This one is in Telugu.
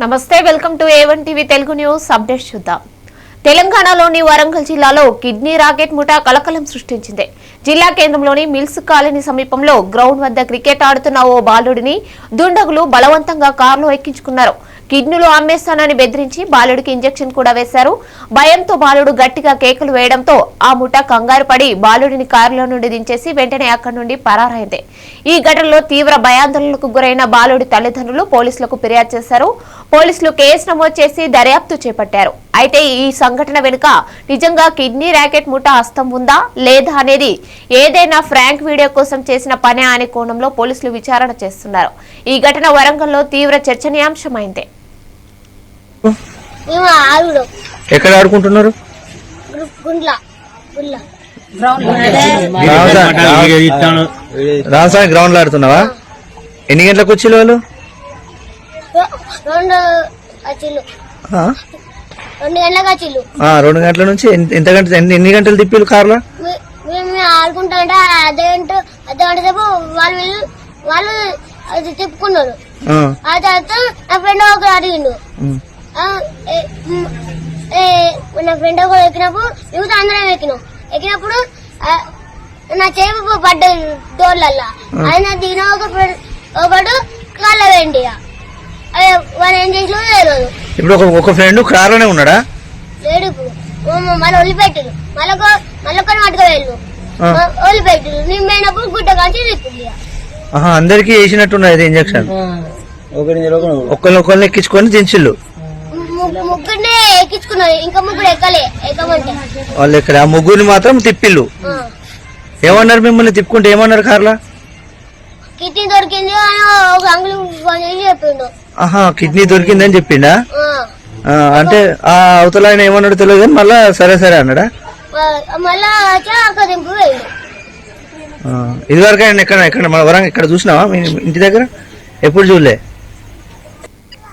నమస్తే welcome to A1 TV Telugu news updates చూద్దాం. తెలంగాణలోని వరంగల్ జిల్లాలో కిడ్నీ రాకెట్ ముఠా కలకలం సృష్టించింది. జిల్లా కేంద్రంలోని మిల్స్ కాలనీ సమీపంలో గ్రౌండ్ వద్ద క్రికెట్ ఆడుతున్న ఓ బాలుడిని దుండగులు బలవంతంగా కారులో ఎక్కించుకున్నారు. కిడ్నీలు అమ్మేస్తానని బెదిరించి బాలుడికి ఇంజెక్షన్ కూడా వేశారు. భయంతో బాలుడు గట్టిగా కేకలు వేయడంతో ఆ ముఠా కంగారు పడి బాలుడిని కారులో నుండి దించేసి వెంటనే అక్కడి నుండి పరారైంది. ఈ ఘటనలో తీవ్ర భయాందోళనకు గురైన బాలుడి తల్లిదండ్రులు పోలీసులకు ఫిర్యాదు చేశారు. పోలీసులు కేసు నమోదు చేసి దర్యాప్తు చేపట్టారు. అయితే ఈ సంఘటన వెనుక నిజంగా కిడ్నీ ర్యాకెట్ ముఠా హస్తం ఉందా లేదా అనేది ఏదైనా ఫ్రాంక్ వీడియో కోసం చేసిన పనే అనే కోణంలో పోలీసులు విచారణ చేస్తున్నారు. ఈ ఘటన వరంగల్లో తీవ్ర చర్చనీయాంశమైంది. ఎక్కడ ఆడుకుంటున్నారు? రామస్వామి గ్రౌండ్ లో ఆడుతున్నావా? ఎన్ని గంటలకు వచ్చి వాళ్ళు? 2 గంటల నుంచి ఎన్ని గంటలు తిప్పిలు కార్లో? ఆడుకుంటా అర్ధగంట సేపు వాళ్ళు అది తిప్పుకున్నారు. ఆ తర్వాత నా ఫ్రెండ్ ఒకరు అడిగిండు. నా ఫ్రెండ్ ఒకరు ఎక్కినప్పుడు యూత్ అందరం ఎక్కినప్పుడు నా చేపు పడ్డది డోర్లల్లా. ఆయన దిగిన ఒకడు కాళ్ళ వేయండి. వాళ్ళు ఏం చేసినా తెలియదు. ఇప్పుడు ఒక ఫ్రెండ్ కార్ లోనే ఉన్నాడా? లేడు. ఇప్పుడు మళ్ళీ వదిలిపెట్టారు. మళ్ళొక్కని మట్టుకు వెళ్ళు వదిలిపెట్టారు. నేను పోయినప్పుడు గుడ్డ కాల్చి తిప్పింది. అందరికి వేసినట్టున్నది ఇంజక్షన్. ఒకరిని ఎక్కించుకొని దించిళ్ళు. ముగ్గురినే ఎక్కించుకున్నారు. ఇంకా ముగ్గురు ఎక్కమంటే వాళ్ళు ఎక్కడ? ఆ ముగ్గురిని మాత్రం తిప్పిళ్ళు. ఏమన్నారు మిమ్మల్ని తిప్పుకుంటే? ఏమన్నారు కార్లా? కిడ్నీ దొరికింది అని ఒక అంగులు ఫోన్ చేసి చెప్పిండు. కిడ్నీ దొరికిందని చెప్పిండా? అంటే ఆ అవతల ఆయన ఏమన్నాడు తెలియదు కానీ మళ్ళా సరే సరే అన్నాడా? మళ్ళా దింపు వేయండి. ఇదివరకు ఆయన ఎక్కడ మన వరంగల్ ఇక్కడ చూసినావా? మీ ఇంటి దగ్గర ఎప్పుడు చూడలే?